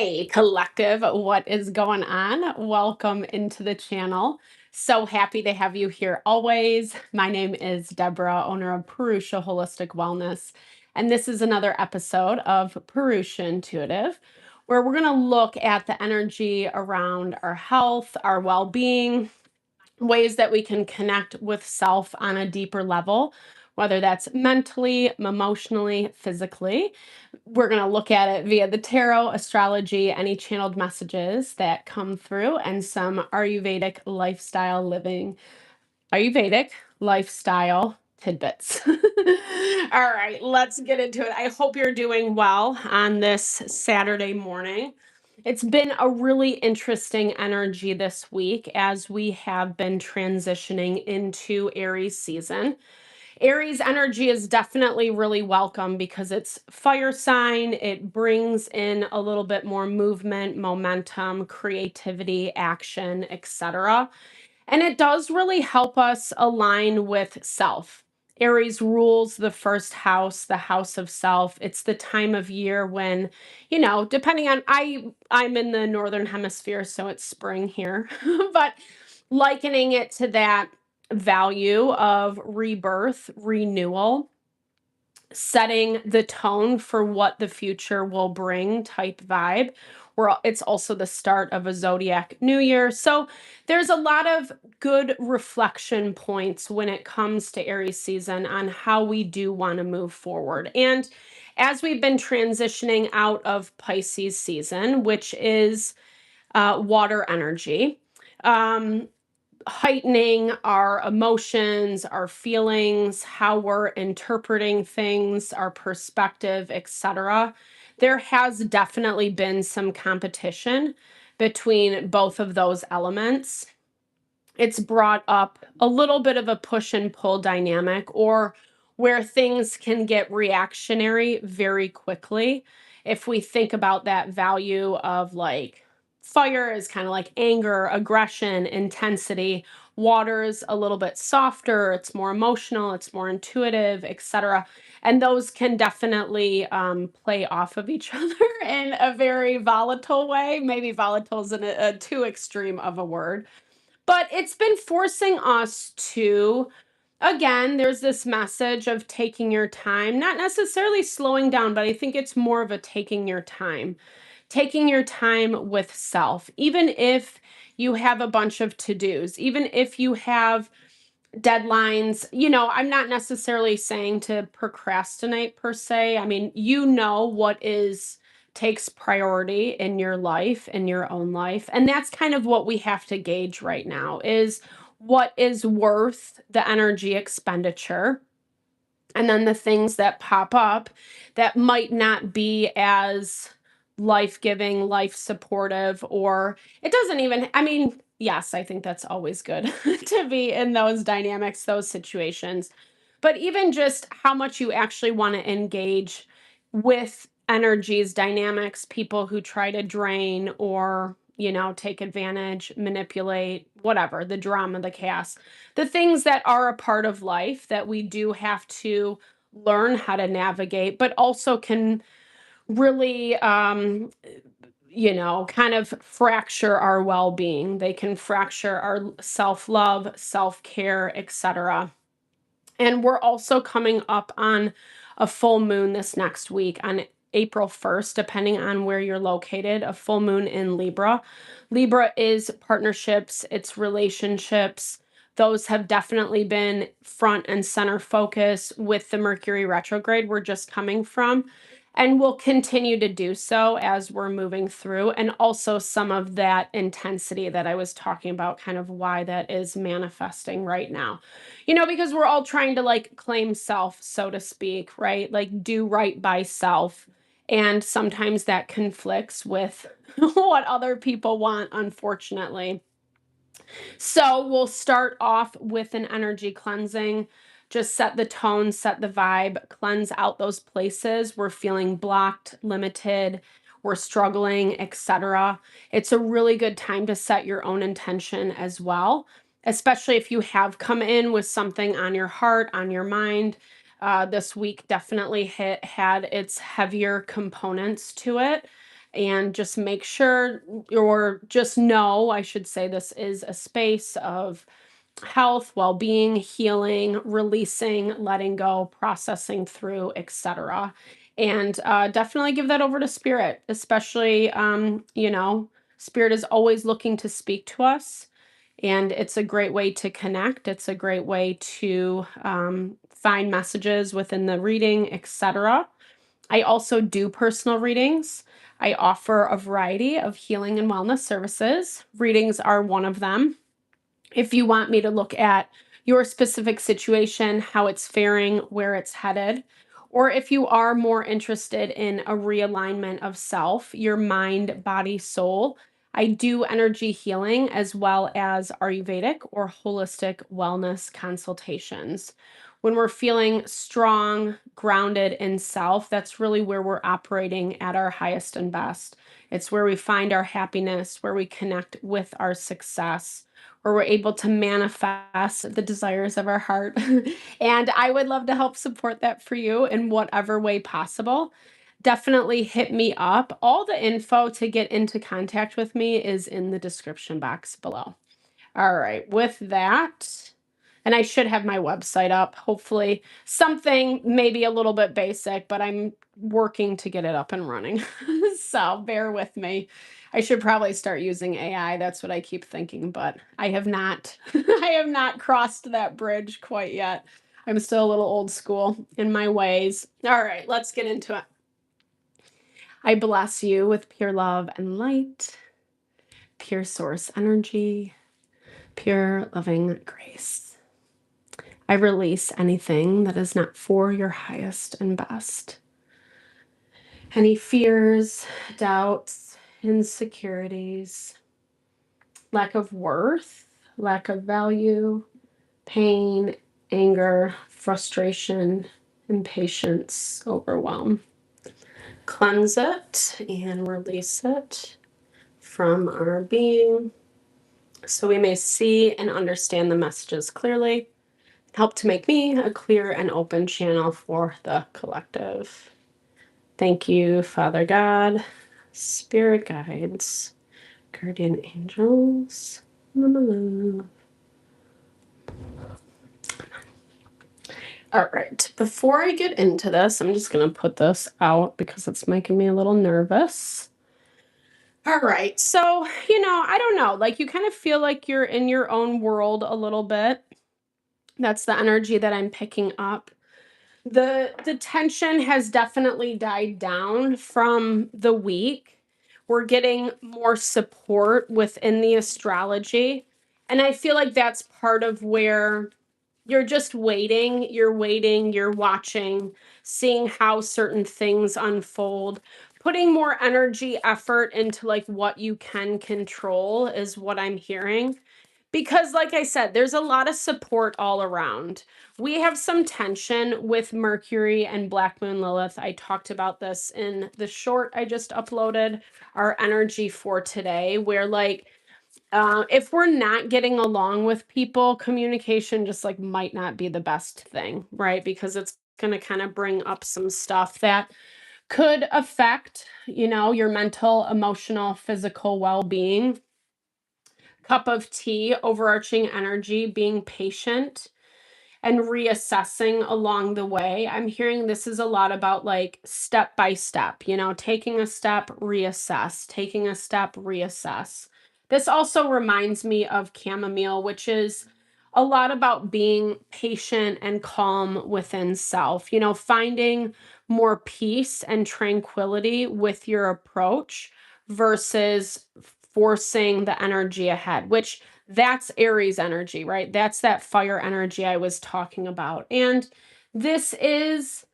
Hey, collective, what is going on? Welcome into the channel. So happy to have you here always. My name is Deborah, owner of Purusha Holistic Wellness, and this is another episode of Purusha Intuitive, where we're going to look at the energy around our health, our well-being, ways that we can connect with self on a deeper level, whether that's mentally, emotionally, physically. We're going to look at it via the tarot, astrology, any channeled messages that come through, and some Ayurvedic lifestyle living, Ayurvedic lifestyle tidbits. All right, let's get into it. I hope you're doing well on this Saturday morning. It's been a really interesting energy this week as we have been transitioning into Aries season. Aries energy is definitely really welcome because it's fire sign. It brings in a little bit more movement, momentum, creativity, action, etc. And it does really help us align with self. Aries rules the first house, the house of self. It's the time of year when, depending on I'm in the northern hemisphere, so it's spring here, but likening it to that value of rebirth, renewal, setting the tone for what the future will bring type vibe. Where it's also the start of a zodiac new year. So there's a lot of good reflection points when it comes to Aries season on how we do want to move forward. And as we've been transitioning out of Pisces season, which is water energy, um, heightening our emotions, our feelings, how we're interpreting things, our perspective, etc. There has definitely been some competition between both of those elements. It's brought up a little bit of a push and pull dynamic, or where things can get reactionary very quickly. If we think about that value of like fire is kind of like anger, aggression, intensity. Water is a little bit softer, it's more emotional, it's more intuitive, etc. And those can definitely play off of each other in a very volatile way. Maybe volatile is a too extreme of a word, but it's been forcing us to, again, there's this message of taking your time, not necessarily slowing down, but I think it's more of a taking your time with self, even if you have a bunch of to-dos, even if you have deadlines. I'm not necessarily saying to procrastinate per se. I mean, what is takes priority in your life, in your own life. And that's kind of what we have to gauge right now is what is worth the energy expenditure. And then the things that pop up that might not be as life-giving, life supportive, or it doesn't even, I mean, yes, I think that's always good to be in those dynamics, those situations. But even just how much you actually want to engage with energies, dynamics, people who try to drain or, take advantage, manipulate, whatever, the drama, the chaos, the things that are a part of life that we do have to learn how to navigate, but also can really, kind of fracture our well being. They can fracture our self love, self care, etc. And we're also coming up on a full moon this next week on April 1st, depending on where you're located, a full moon in Libra. Libra is partnerships, it's relationships. Those have definitely been front and center focus with the Mercury retrograde we're just coming from, and will continue to do so as we're moving through. And also some of that intensity that I was talking about, kind of why that is manifesting right now. Because we're all trying to like claim self, so to speak, right? Like do right by self. And sometimes that conflicts with what other people want, unfortunately. So we'll start off with an energy cleansing. Just set the tone, set the vibe, cleanse out those places we're feeling blocked, limited, we're struggling, etc. It's a really good time to set your own intention as well, especially if you have come in with something on your heart, on your mind. This week definitely had its heavier components to it. And just make sure, or just know, I should say, this is a space of health, well-being, healing, releasing, letting go, processing through, etc. And definitely give that over to spirit, especially, spirit is always looking to speak to us, and it's a great way to connect. It's a great way to find messages within the reading, etc. I also do personal readings. I offer a variety of healing and wellness services. Readings are one of them. If you want me to look at your specific situation, how it's faring, where it's headed, or if you are more interested in a realignment of self, your mind, body, soul, I do energy healing as well as Ayurvedic or holistic wellness consultations. When we're feeling strong, grounded in self, that's really where we're operating at our highest and best. It's where we find our happiness, where we connect with our success, where we're able to manifest the desires of our heart. And I would love to help support that for you in whatever way possible. Definitely hit me up. All the info to get into contact with me is in the description box below. All right, with that, and I should have my website up, hopefully. Something maybe a little bit basic, but I'm working to get it up and running. So bear with me. I should probably start using AI. That's what I keep thinking, but I have not I have not crossed that bridge quite yet. I'm still a little old school in my ways. All right, let's get into it. I bless you with pure love and light, pure source energy, pure loving grace. I release anything that is not for your highest and best. Any fears, doubts, insecurities, lack of worth, lack of value, pain, anger, frustration, impatience, overwhelm. Cleanse it and release it from our being so we may see and understand the messages clearly. Help to make me a clear and open channel for the collective. Thank you, Father God, spirit guides, guardian angels. All right, before I get into this, I'm just going to put this out because it's making me a little nervous. All right, so, I don't know, like you kind of feel like you're in your own world a little bit. That's the energy that I'm picking up. The tension has definitely died down from the week. We're getting more support within the astrology. And I feel like that's part of where you're just waiting, you're watching, seeing how certain things unfold, putting more energy, effort into like what you can control is what I'm hearing. Because, like I said, there's a lot of support all around. We have some tension with Mercury and Black Moon Lilith. I talked about this in the short I just uploaded, our energy for today, where like if we're not getting along with people, communication just like might not be the best thing, right? Because it's going to kind of bring up some stuff that could affect, your mental, emotional, physical well-being. Cup of tea, overarching energy, being patient and reassessing along the way. I'm hearing this is a lot about like step by step, taking a step, reassess, taking a step, reassess. This also reminds me of chamomile, which is a lot about being patient and calm within self, finding more peace and tranquility with your approach versus forcing the energy ahead, which that's Aries energy, right? That's that fire energy I was talking about. And this is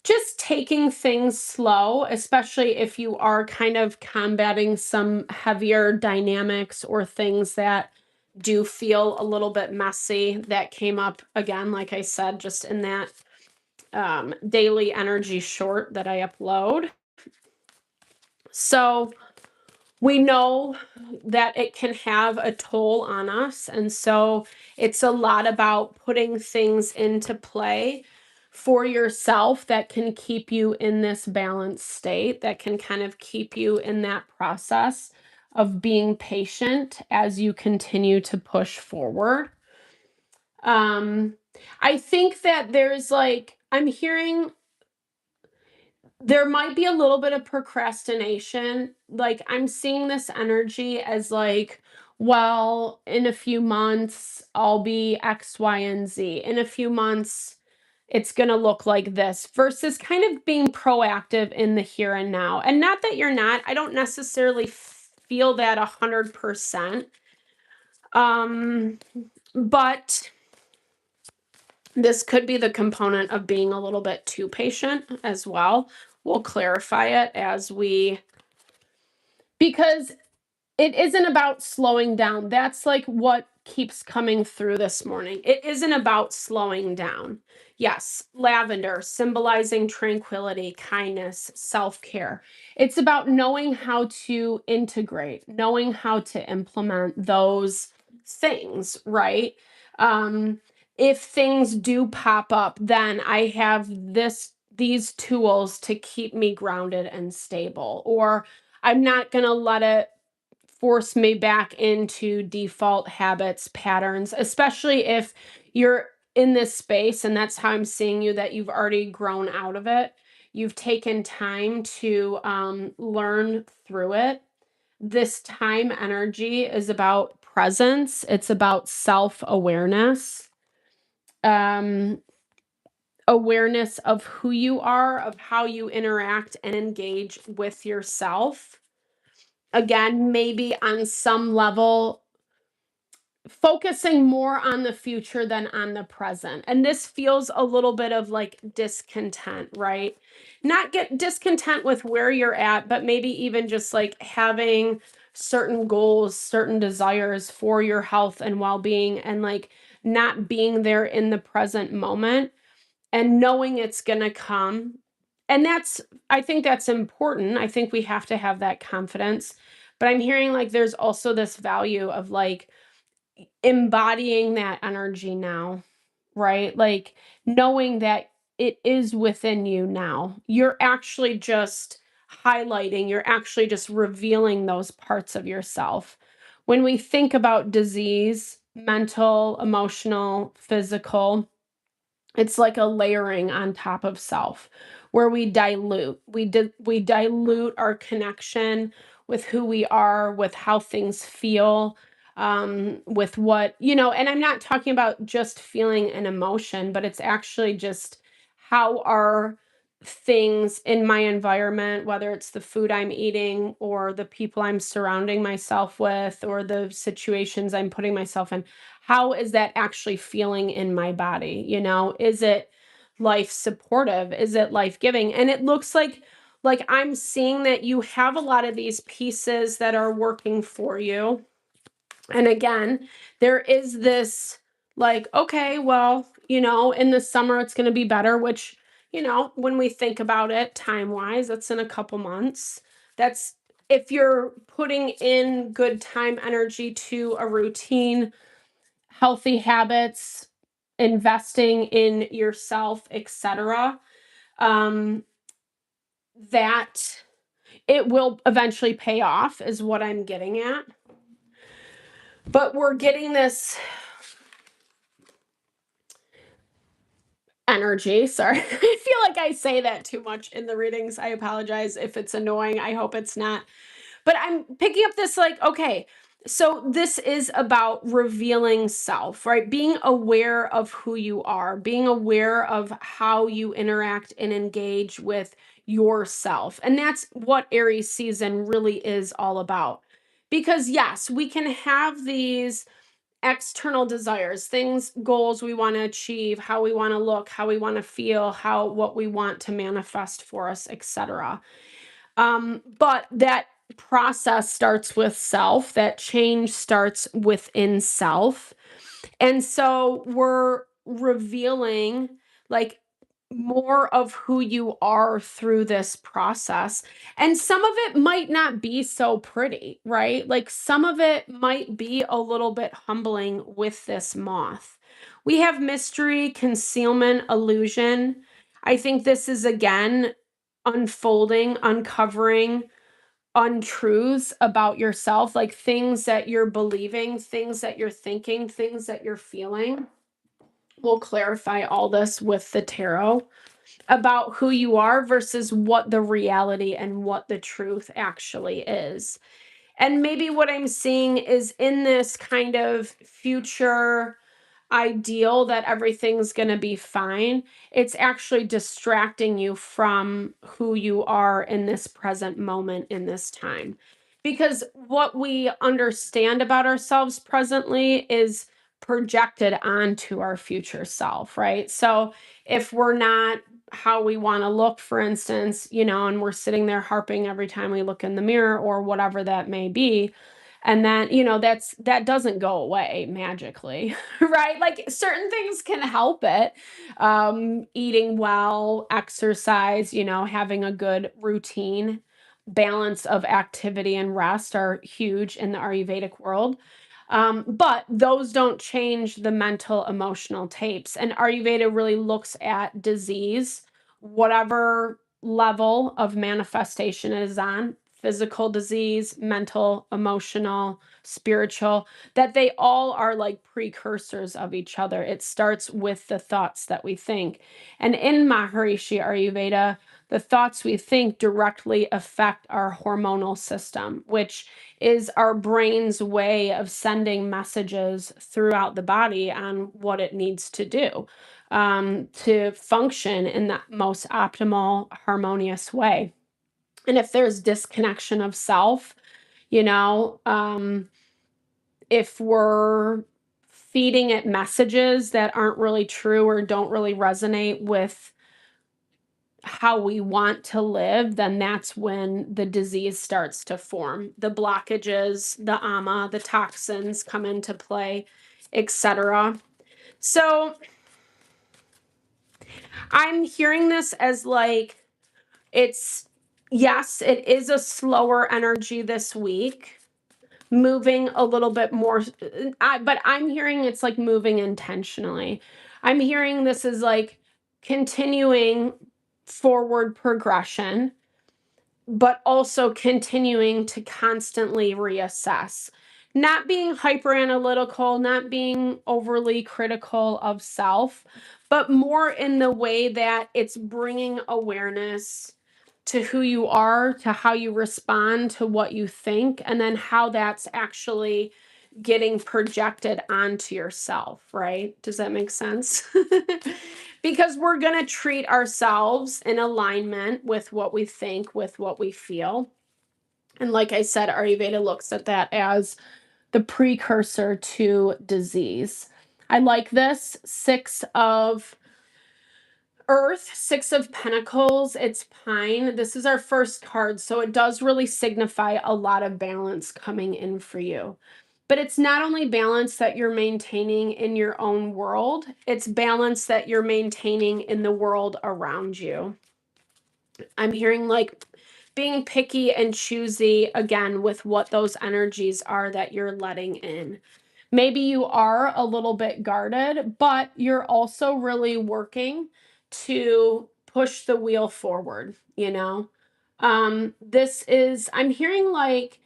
just taking things slow, especially if you are kind of combating some heavier dynamics or things that do feel a little bit messy. That came up again, like I said, just in that daily energy short that I upload. So we know that it can have a toll on us. And so it's a lot about putting things into play for yourself that can keep you in this balanced state, that can kind of keep you in that process of being patient as you continue to push forward. I think that there's like, I'm hearing there might be a little bit of procrastination. Like, I'm seeing this energy as like, well, in a few months, I'll be X, Y, and Z. In a few months, it's going to look like this, versus kind of being proactive in the here and now. And not that you're not, I don't necessarily feel that 100%. But this could be the component of being a little bit too patient as well. We'll clarify it as because it isn't about slowing down. That's like what keeps coming through this morning. It isn't about slowing down. Yes, lavender symbolizing tranquility, kindness, self-care. It's about knowing how to integrate, knowing how to implement those things, right? If things do pop up, then I have these tools to keep me grounded and stable, or I'm not going to let it force me back into default habits, patterns, especially if you're in this space. And that's how I'm seeing you, that you've already grown out of it. You've taken time to learn through it. This time energy is about presence, it's about self awareness. Awareness of who you are, of how you interact and engage with yourself. Again, maybe on some level, focusing more on the future than on the present. And this feels a little bit of like discontent, right? Not get discontent with where you're at, but maybe even just like having certain goals, certain desires for your health and well-being, and like not being there in the present moment and knowing it's going to come. And I think that's important. I think we have to have that confidence. But I'm hearing like there's also this value of like embodying that energy now, right? Like knowing that it is within you now. You're actually just highlighting, you're actually just revealing those parts of yourself. When we think about disease, mental, emotional, physical, it's like a layering on top of self, where we dilute. We dilute our connection with who we are, with how things feel, with what, and I'm not talking about just feeling an emotion, but it's actually just how are things in my environment, whether it's the food I'm eating or the people I'm surrounding myself with or the situations I'm putting myself in, how is that actually feeling in my body? Is it life supportive? Is it life giving? And it looks like I'm seeing that you have a lot of these pieces that are working for you. And again, there is this like, okay, well, in the summer it's going to be better, which, when we think about it time wise, that's in a couple months. That's if you're putting in good time energy to a routine, healthy habits, investing in yourself, etc., that it will eventually pay off is what I'm getting at. But we're getting this energy. Sorry. I feel like I say that too much in the readings. I apologize if it's annoying. I hope it's not. But I'm picking up this like, okay, so this is about revealing self, right? Being aware of who you are, being aware of how you interact and engage with yourself. And that's what Aries season really is all about. Because yes, we can have these external desires, things, goals we want to achieve, how we want to look, how we want to feel, what we want to manifest for us, etc. But that process starts with self, that change starts within self. And so we're revealing like more of who you are through this process. And some of it might not be so pretty, right? Like some of it might be a little bit humbling with this moth, We have mystery, concealment, illusion. I think this is again unfolding, uncovering untruths about yourself, like things that you're believing, things that you're thinking, things that you're feeling. We'll clarify all this with the tarot about who you are versus what the reality and what the truth actually is. And maybe what I'm seeing is in this kind of future ideal that everything's going to be fine, it's actually distracting you from who you are in this present moment in this time. Because what we understand about ourselves presently is projected onto our future self, right? So if we're not how we want to look, for instance, and we're sitting there harping every time we look in the mirror or whatever that may be, and then that doesn't go away magically. Right, like certain things can help it. Eating well, exercise, having a good routine, balance of activity and rest are huge in the Ayurvedic world. But those don't change the mental emotional tapes, and Ayurveda really looks at disease, whatever level of manifestation it is on: physical disease, mental, emotional, spiritual, that they all are like precursors of each other. It starts with the thoughts that we think. And in Maharishi Ayurveda, the thoughts we think directly affect our hormonal system, which is our brain's way of sending messages throughout the body on what it needs to do to function in the most optimal, harmonious way. And if there's disconnection of self, you know, if we're feeding it messages that aren't really true or don't really resonate with how we want to live, then that's when the disease starts to form. The blockages, the ama, the toxins come into play, etc. So I'm hearing this as like yes, it is a slower energy this week, moving a little bit more, but I'm hearing it's like moving intentionally. I'm hearing this is like continuing forward progression, but also continuing to constantly reassess, not being hyper analytical, not being overly critical of self, but more in the way that it's bringing awareness to who you are, to how you respond to what you think, and then how that's actually getting projected onto yourself, right? Does that make sense? Because we're going to treat ourselves in alignment with what we think, with what we feel. And like I said, Ayurveda looks at that as the precursor to disease. I like this. Six of Earth, Six of Pentacles, it's pine. This is our first card, so it does really signify a lot of balance coming in for you. But it's not only balance that you're maintaining in your own world, it's balance that you're maintaining in the world around you. I'm hearing like being picky and choosy again with what those energies are that you're letting in. Maybe you are a little bit guarded, but you're also really working to push the wheel forward, I'm hearing like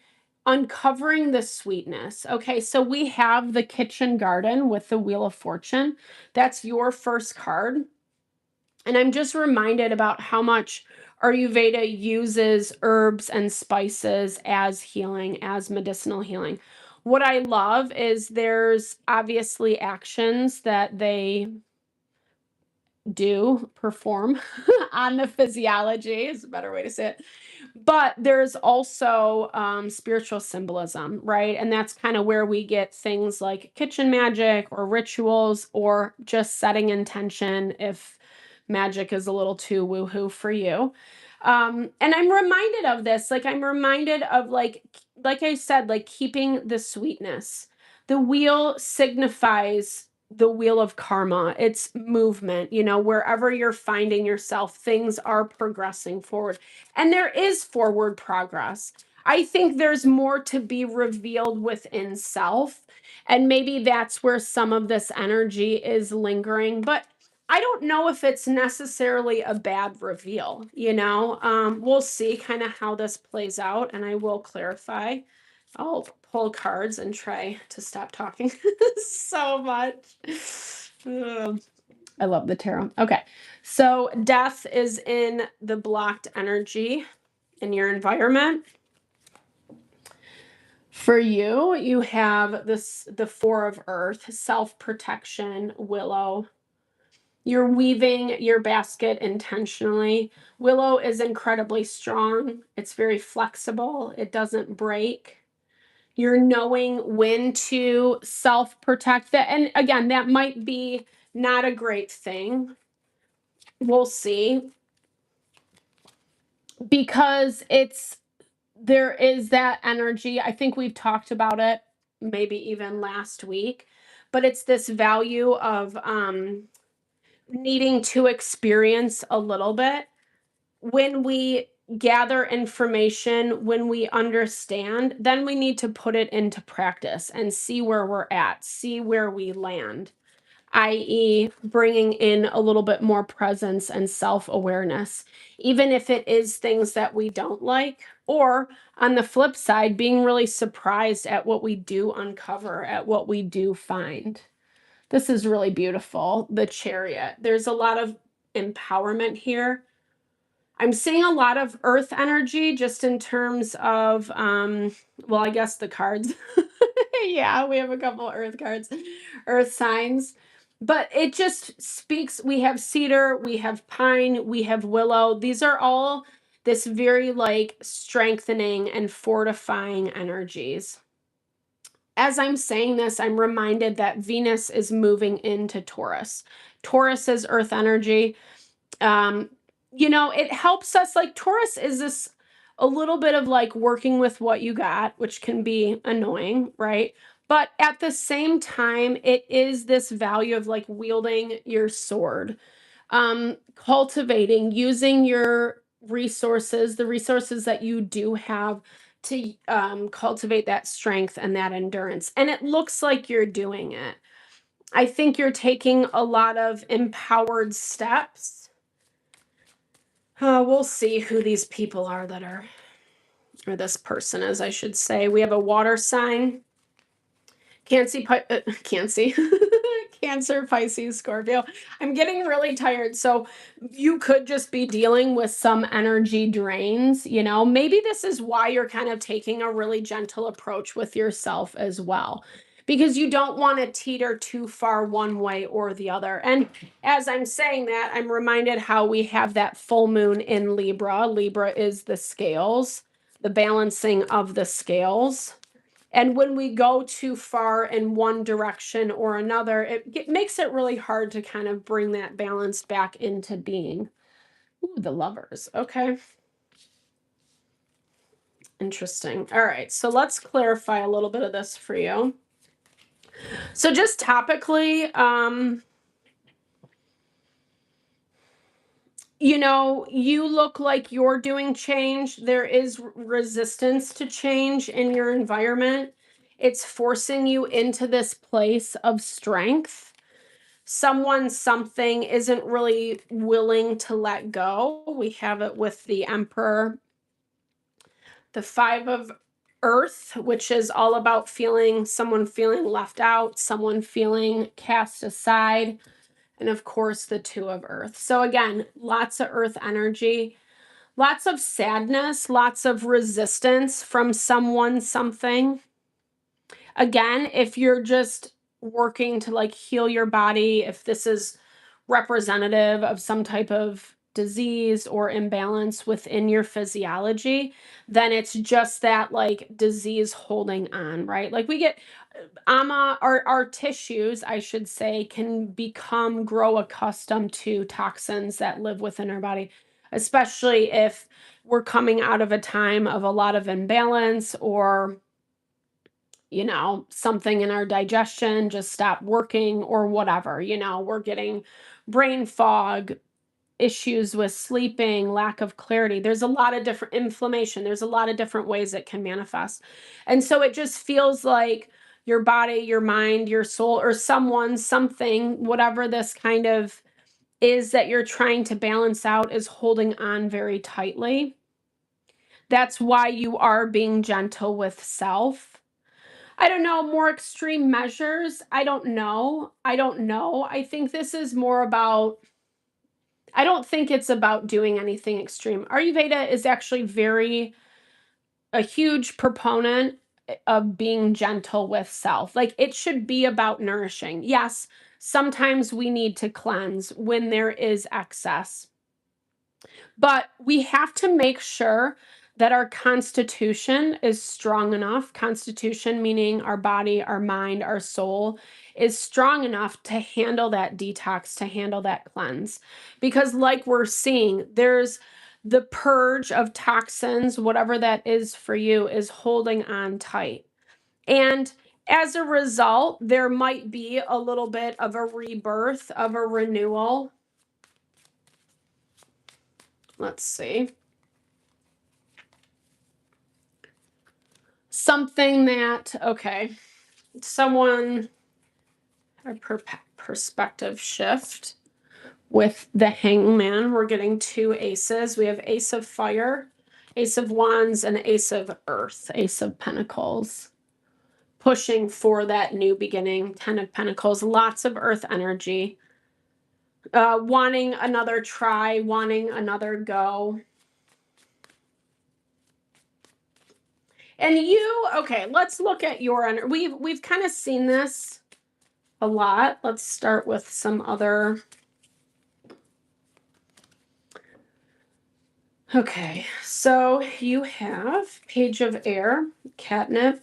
uncovering the sweetness. Okay, so we have the kitchen garden with the Wheel of Fortune. That's your first card. And I'm just reminded about how much Ayurveda uses herbs and spices as healing, as medicinal healing. What I love is there's obviously actions that they do perform on the physiology, is a better way to say it. But there's also spiritual symbolism, right? And that's kind of where we get things like kitchen magic or rituals or just setting intention if magic is a little too woohoo for you. And I'm reminded of this, like I'm reminded of like I said, like keeping the sweetness. The wheel signifies the wheel of karma. It's movement, wherever you're finding yourself, things are progressing forward. And there is forward progress. I think there's more to be revealed within self. And maybe that's where some of this energy is lingering. But I don't know if it's necessarily a bad reveal, you know? We'll see kind of how this plays out, and I will clarify. I'll pull cards and try to stop talking so much. Ugh. I love the tarot. Okay. So death is in the blocked energy in your environment. For you, you have the Four of Earth, self-protection, willow. You're weaving your basket intentionally. Willow is incredibly strong. It's very flexible. It doesn't break. You're knowing when to self-protect that. And again, that might be not a great thing. We'll see. Because there is that energy. I think we've talked about it maybe even last week, but it's this value of needing to experience a little bit. When we gather information, when we understand, then we need to put it into practice and see where we're at, see where we land, i.e., bringing in a little bit more presence and self-awareness, even if it is things that we don't like, or on the flip side, being really surprised at what we do uncover, at what we do find. This is really beautiful, the Chariot. There's a lot of empowerment here. I'm seeing a lot of earth energy just in terms of, well, I guess the cards. Yeah, we have a couple earth cards, earth signs. But it just speaks. We have cedar, we have pine, we have willow. These are all this very like strengthening and fortifying energies. As I'm saying this, I'm reminded that Venus is moving into Taurus. Taurus is earth energy. Um, it helps us, like Taurus is this a little bit of like working with what you got, which can be annoying, right? But at the same time, it is this value of like wielding your sword, cultivating, using your resources, the resources that you do have to cultivate that strength and that endurance. And it looks like you're doing it. I think you're taking a lot of empowered steps. We'll see who these people are that are, or this person is, I should say. We have a water sign. Cancer, Cancer, Pisces, Scorpio. I'm getting really tired. So you could just be dealing with some energy drains, Maybe this is why you're kind of taking a really gentle approach with yourself as well, because you don't want to teeter too far one way or the other. And as I'm saying that, I'm reminded how we have that full moon in Libra. Libra is the scales, the balancing of the scales. And when we go too far in one direction or another, it makes it really hard to kind of bring that balance back into being. Ooh, the Lovers. Okay. Interesting. All right. So let's clarify a little bit of this for you. So just topically, you look like you're doing change. There is resistance to change in your environment. It's forcing you into this place of strength. Someone, something isn't really willing to let go. We have it with the Emperor, the Five of Earth, which is all about someone feeling left out, someone feeling cast aside. And of course, the Two of Earth. So again, lots of earth energy, lots of sadness, lots of resistance from someone, something. Again, if you're just working to like heal your body, if this is representative of some type of disease or imbalance within your physiology, then it's just that like disease holding on, right? Like we get our tissues, I should say, can grow accustomed to toxins that live within our body, especially if we're coming out of a time of a lot of imbalance, or something in our digestion just stopped working or whatever, we're getting brain fog, issues with sleeping, lack of clarity. There's a lot of different inflammation. There's a lot of different ways it can manifest. And so it just feels like your body, your mind, your soul, or someone, something, whatever this kind of is that you're trying to balance out is holding on very tightly. That's why you are being gentle with self. I don't know, more extreme measures. I don't know. I think this is more about, I don't think it's about doing anything extreme. Ayurveda is actually a huge proponent of being gentle with self. Like, it should be about nourishing. Yes, sometimes we need to cleanse when there is excess, but we have to make sure that our constitution is strong enough. Constitution meaning our body, our mind, our soul is strong enough to handle that detox, to handle that cleanse. Because, like we're seeing, there's the purge of toxins, whatever that is for you, is holding on tight. And as a result, there might be a little bit of a rebirth, of a renewal. Let's see. Something that, okay, someone, a perspective shift with the Hangman. We're getting two aces. We have Ace of Fire, Ace of Wands, and Ace of Earth, Ace of Pentacles. Pushing for that new beginning, 10 of Pentacles, lots of Earth energy. Wanting another try, wanting another go. And you, okay, let's look at your energy. We've kind of seen this a lot. Let's start with some other. Okay, so you have Page of Air, Catnip,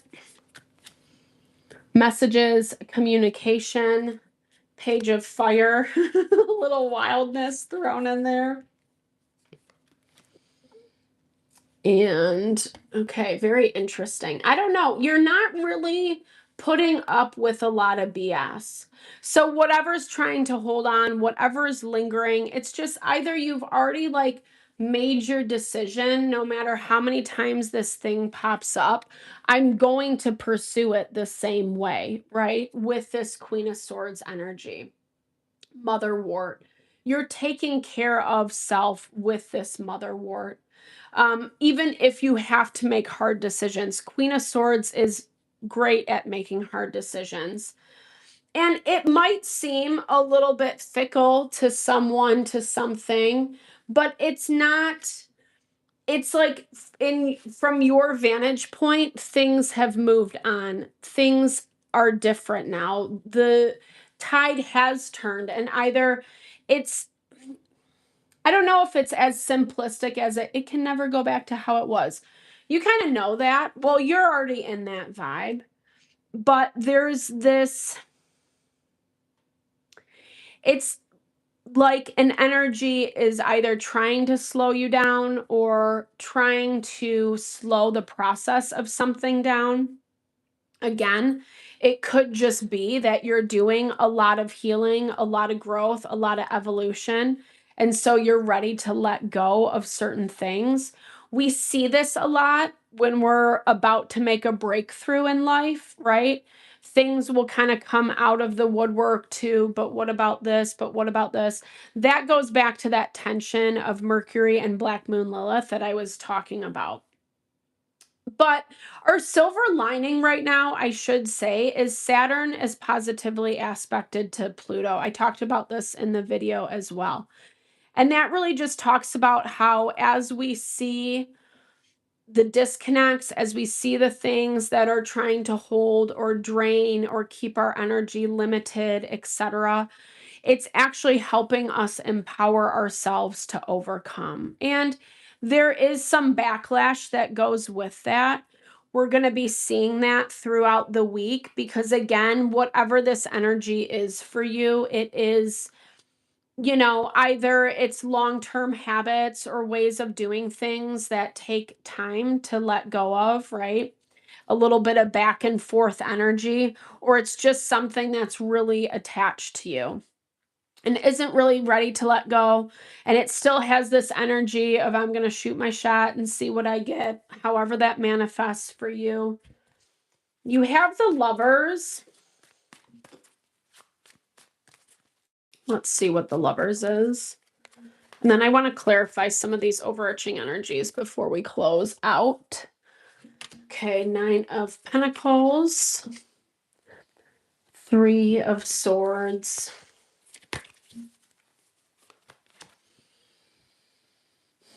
Messages, Communication, Page of Fire, a little wildness thrown in there. And okay, very interesting. I don't know. You're not really putting up with a lot of BS. So whatever's trying to hold on, whatever is lingering, it's just either you've already like made your decision, no matter how many times this thing pops up, I'm going to pursue it the same way, right? With this Queen of Swords energy, Motherwort. You're taking care of self with this Motherwort. Even if you have to make hard decisions, Queen of Swords is great at making hard decisions. And it might seem a little bit fickle to someone, to something, but it's not. It's like, from your vantage point, things have moved on. Things are different now. The tide has turned, and either it's, I don't know if it's as simplistic as it can never go back to how it was. You kind of know that. Well, you're already in that vibe. But there's this, it's like an energy is either trying to slow you down or trying to slow the process of something down. Again, it could just be that you're doing a lot of healing, a lot of growth, a lot of evolution. And so you're ready to let go of certain things. We see this a lot when we're about to make a breakthrough in life, right? Things will kind of come out of the woodwork too, but what about this? But what about this? That goes back to that tension of Mercury and Black Moon Lilith that I was talking about. But our silver lining right now, I should say, is Saturn is positively aspected to Pluto. I talked about this in the video as well. And that really just talks about how, as we see the disconnects, as we see the things that are trying to hold or drain or keep our energy limited, etc., it's actually helping us empower ourselves to overcome. And there is some backlash that goes with that. We're going to be seeing that throughout the week because, again, whatever this energy is for you, it is, either it's long-term habits or ways of doing things that take time to let go of, right? A little bit of back and forth energy, or it's just something that's really attached to you. and isn't really ready to let go. And it still has this energy of, I'm going to shoot my shot and see what I get, however that manifests for you. You have the Lovers. Let's see what the Lovers is. And then I want to clarify some of these overarching energies before we close out. Okay, 9 of Pentacles, 3 of Swords,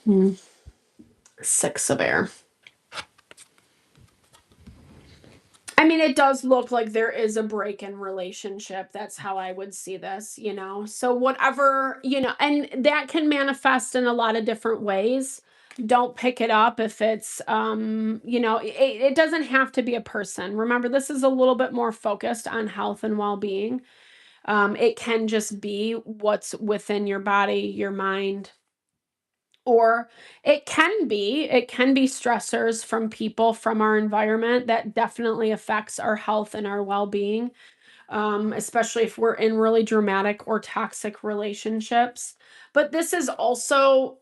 hmm. 6 of Air. I mean, it does look like there is a break in relationship. That's how I would see this, you know? So whatever, you know, and that can manifest in a lot of different ways. Don't pick it up if it's, you know, it doesn't have to be a person. Remember, this is a little bit more focused on health and well-being. It can just be what's within your body, your mind, or it can be stressors from people, from our environment, that definitely affects our health and our well-being, especially if we're in really dramatic or toxic relationships. But this is also,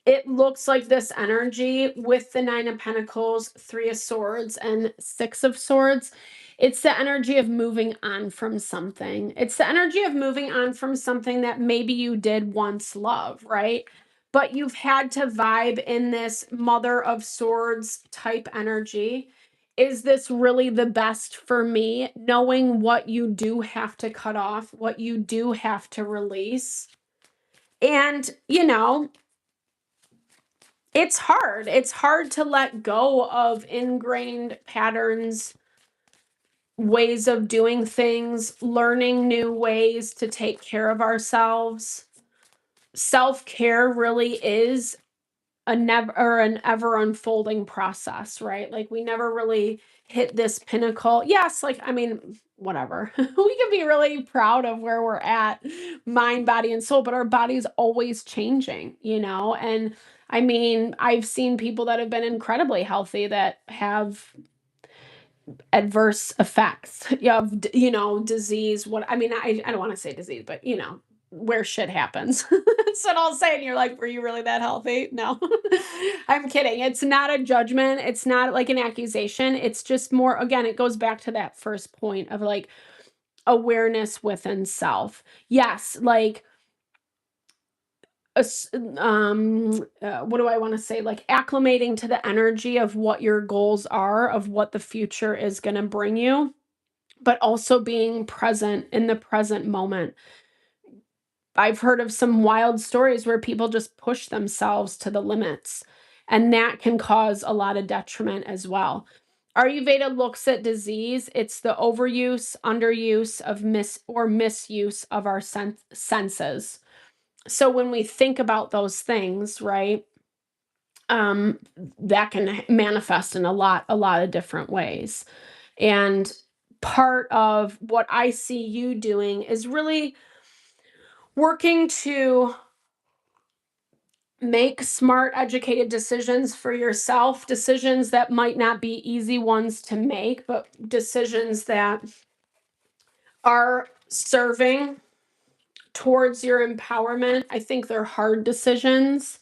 it looks like this energy with the 9 of Pentacles, 3 of Swords, and 6 of Swords. It's the energy of moving on from something. It's the energy of moving on from something that maybe you did once love, right? But you've had to vibe in this Mother of Swords type energy. Is this really the best for me? Knowing what you do have to cut off, what you do have to release. And, you know, it's hard. It's hard to let go of ingrained patterns, ways of doing things, learning new ways to take care of ourselves. Self-care really is an ever unfolding process, right? Like, we never really hit this pinnacle. Yes, like, I mean, whatever. We can be really proud of where we're at, mind, body, and soul, but our body's always changing, you know? And I mean, I've seen people that have been incredibly healthy that have adverse effects of, you know, disease. What I mean, I don't want to say disease, but you know, where shit happens. That's what I'll say. And you're like, were you really that healthy? No. I'm kidding. It's not a judgment. It's not like an accusation. It's just more, again, it goes back to that first point of like awareness within self. Yes, like what do I want to say? Like acclimating to the energy of what your goals are, of what the future is going to bring you, but also being present in the present moment. I've heard of some wild stories where people just push themselves to the limits, and that can cause a lot of detriment as well. Ayurveda looks at disease. It's the overuse, underuse of misuse of our senses. So when we think about those things, right, that can manifest in a lot of different ways. And part of what I see you doing is really working to make smart, educated decisions for yourself, decisions that might not be easy ones to make, but decisions that are serving towards your empowerment. I think they're hard decisions.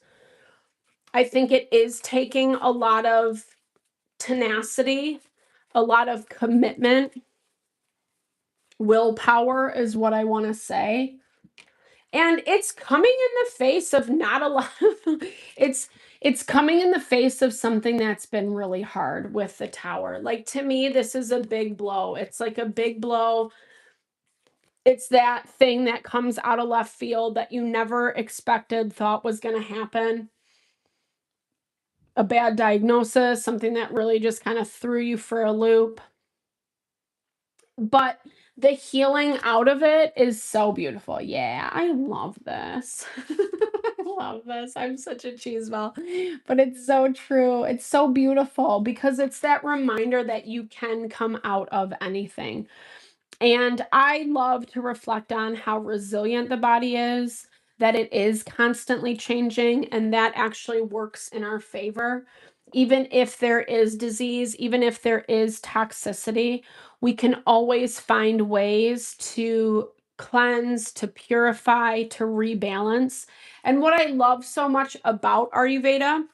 I think it is taking a lot of tenacity, a lot of commitment. Willpower is what I want to say. And it's coming in the face of not a lot of it's coming in the face of something that's been really hard with the Tower. Like, to me, this is a big blow. It's like a big blow. It's that thing that comes out of left field that you never expected, thought was going to happen. A bad diagnosis, something that really just kind of threw you for a loop. But the healing out of it is so beautiful. Yeah, I love this. I love this. I'm such a cheeseball, but it's so true. It's so beautiful because it's that reminder that you can come out of anything. And I love to reflect on how resilient the body is, that it is constantly changing, and that actually works in our favor. Even if there is disease, even if there is toxicity, we can always find ways to cleanse, to purify, to rebalance. And what I love so much about Ayurveda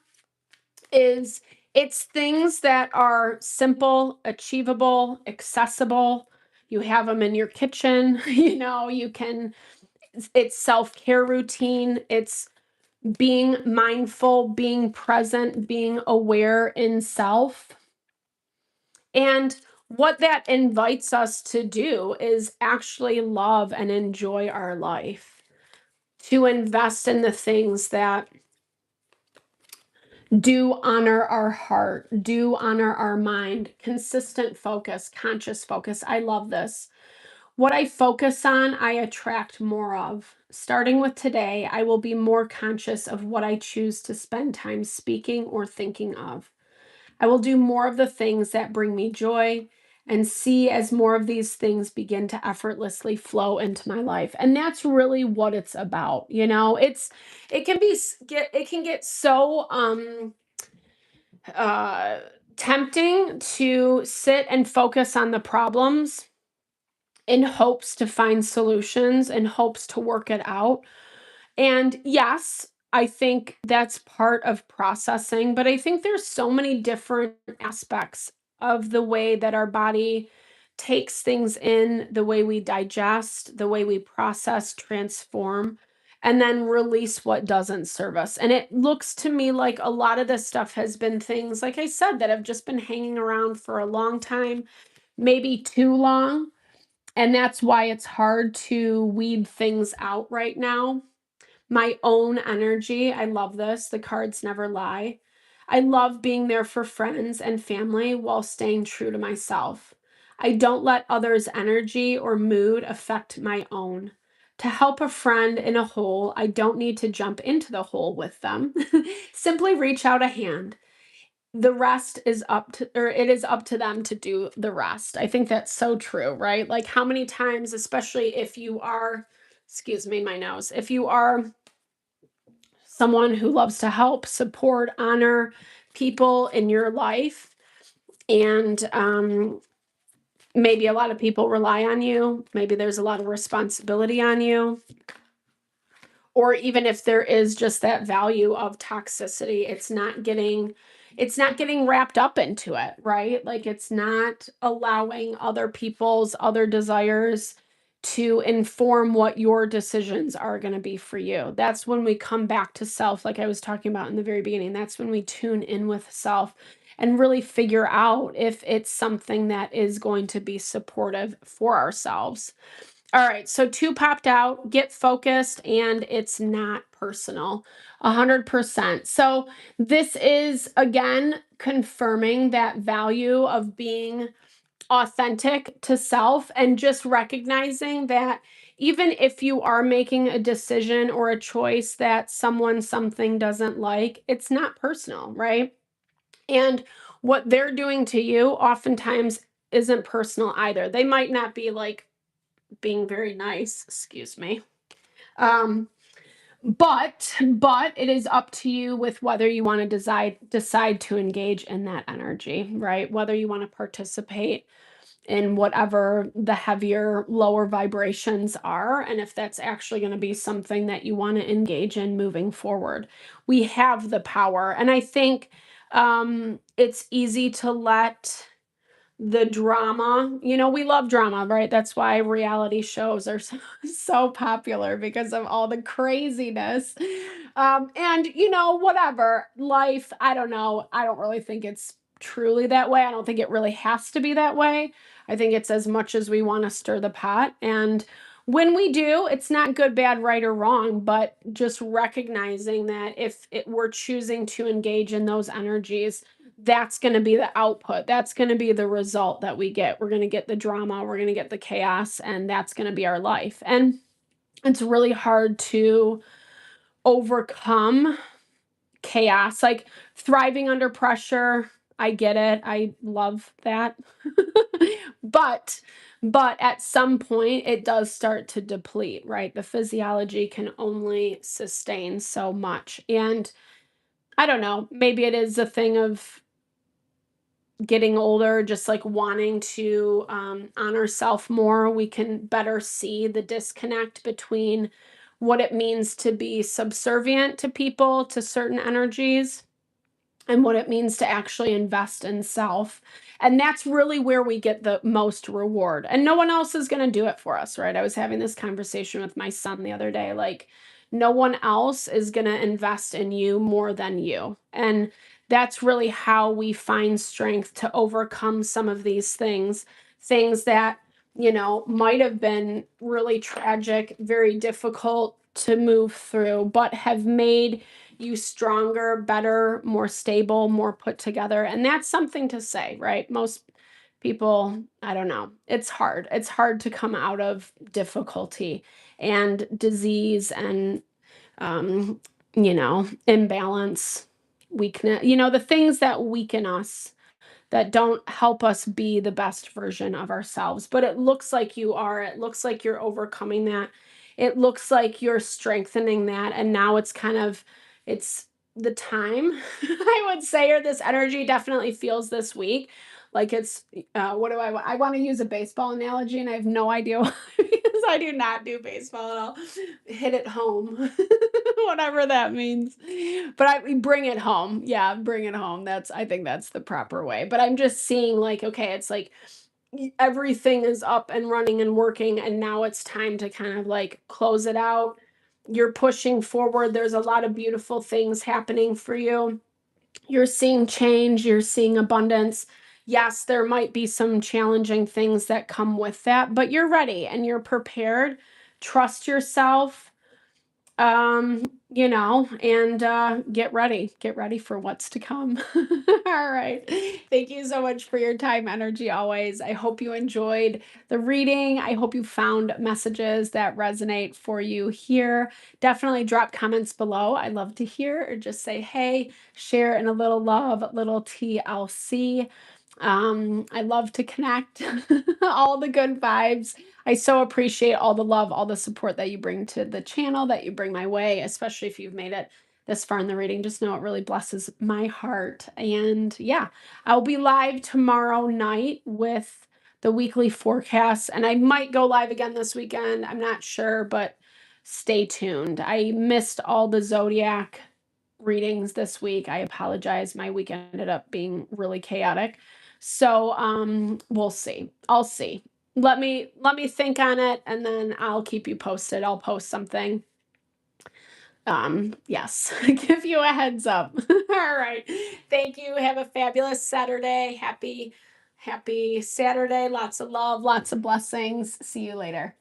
is it's things that are simple, achievable, accessible. You have them in your kitchen, you can, it's self-care routine. It's being mindful, being present, being aware in self. And what that invites us to do is actually love and enjoy our life, to invest in the things that do honor our heart, do honor our mind, consistent focus, conscious focus. I love this. What I focus on, I attract more of. Starting with today, I will be more conscious of what I choose to spend time speaking or thinking of. I will do more of the things that bring me joy and see as more of these things begin to effortlessly flow into my life. And that's really what it's about. It can get so uh tempting to sit and focus on the problems in hopes to find solutions, in hopes to work it out. And yes, I think that's part of processing, but I think there's so many different aspects of the way that our body takes things in, the way we digest, the way we process, transform, and then release what doesn't serve us. And it looks to me like a lot of this stuff has been things, like I said, that have just been hanging around for a long time, maybe too long. And that's why it's hard to weed things out right now. My own energy. I love this. The cards never lie. I love being there for friends and family while staying true to myself. I don't let others' energy or mood affect my own. To help a friend in a hole, I don't need to jump into the hole with them. Simply reach out a hand. The rest is up to, or it is up to them to do the rest. I think that's so true, right? Like how many times, especially if you are, excuse me, my nose, if you are someone who loves to help, support, honor people in your life. And maybe a lot of people rely on you. Maybe there's a lot of responsibility on you. Or even if there is just that value of toxicity, it's not getting wrapped up into it, right? Like it's not allowing other people's other desires to inform what your decisions are going to be for you. That's when we come back to self, like I was talking about in the very beginning. That's when we tune in with self and really figure out if it's something that is going to be supportive for ourselves. All right, so two popped out, get focused, and it's not personal, 100%. So this is, again, confirming that value of being authentic to self and just recognizing that even if you are making a decision or a choice that something doesn't like, it's not personal, right? And what they're doing to you oftentimes isn't personal either. They might not be like being very nice, excuse me. Um, but it is up to you with whether you want to decide to engage in that energy, right? Whether you want to participate in whatever the heavier, lower vibrations are, and if that's actually going to be something that you want to engage in moving forward. We have the power, and I think it's easy to let the drama, we love drama, right? That's why reality shows are so popular because of all the craziness. And whatever life, I don't know. I don't really think it's truly that way. I don't think it really has to be that way. I think it's as much as we want to stir the pot. And when we do, it's not good, bad, right, or wrong, but just recognizing that if we're choosing to engage in those energies, that's going to be the output. That's going to be the result that we get. We're going to get the drama, we're going to get the chaos, and that's going to be our life. And it's really hard to overcome chaos, like thriving under pressure. I get it. I love that. but at some point it does start to deplete, right? The physiology can only sustain so much. And I don't know, maybe it is a thing of getting older, just like wanting to honor self more, we can better see the disconnect between what it means to be subservient to people, to certain energies, and what it means to actually invest in self. And that's really where we get the most reward. And no one else is going to do it for us, right? I was having this conversation with my son the other day. Like, no one else is going to invest in you more than you. And that's really how we find strength to overcome some of these things that, might have been really tragic, very difficult to move through, but have made you stronger, better, more stable, more put together. And that's something to say, right? Most people, I don't know, it's hard. It's hard to come out of difficulty and disease and, imbalance, weakness, the things that weaken us, that don't help us be the best version of ourselves. But it looks like you are. It looks like you're overcoming that. It looks like you're strengthening that. And now it's the time, I would say, or this energy definitely feels this week. Like it's, what do I want to use a baseball analogy and I have no idea why, because I do not do baseball at all. Hit it home, whatever that means. But we bring it home. Yeah, bring it home. I think that's the proper way. But I'm just seeing like, okay, it's like everything is up and running and working, and now it's time to kind of like close it out. You're pushing forward. There's a lot of beautiful things happening for you. You're seeing change, you're seeing abundance. Yes, there might be some challenging things that come with that, but you're ready and you're prepared. Trust yourself, and get ready for what's to come. All right. Thank you so much for your time, energy, always. I hope you enjoyed the reading. I hope you found messages that resonate for you here. Definitely drop comments below. I love to hear, or just say hey, share in a little love, little TLC. I love to connect. All the good vibes. I so appreciate all the love, all the support that you bring to the channel, that you bring my way, especially if you've made it this far in the reading. Just know it really blesses my heart. And yeah, I'll be live tomorrow night with the weekly forecast, and I might go live again this weekend. I'm not sure, but stay tuned. I missed all the zodiac readings this week. I apologize. My week ended up being really chaotic. So we'll see. I'll see. Let me think on it, and then I'll keep you posted. I'll post something. Yes, give you a heads up. All right. Thank you. Have a fabulous Saturday. Happy Saturday. Lots of love, lots of blessings. See you later.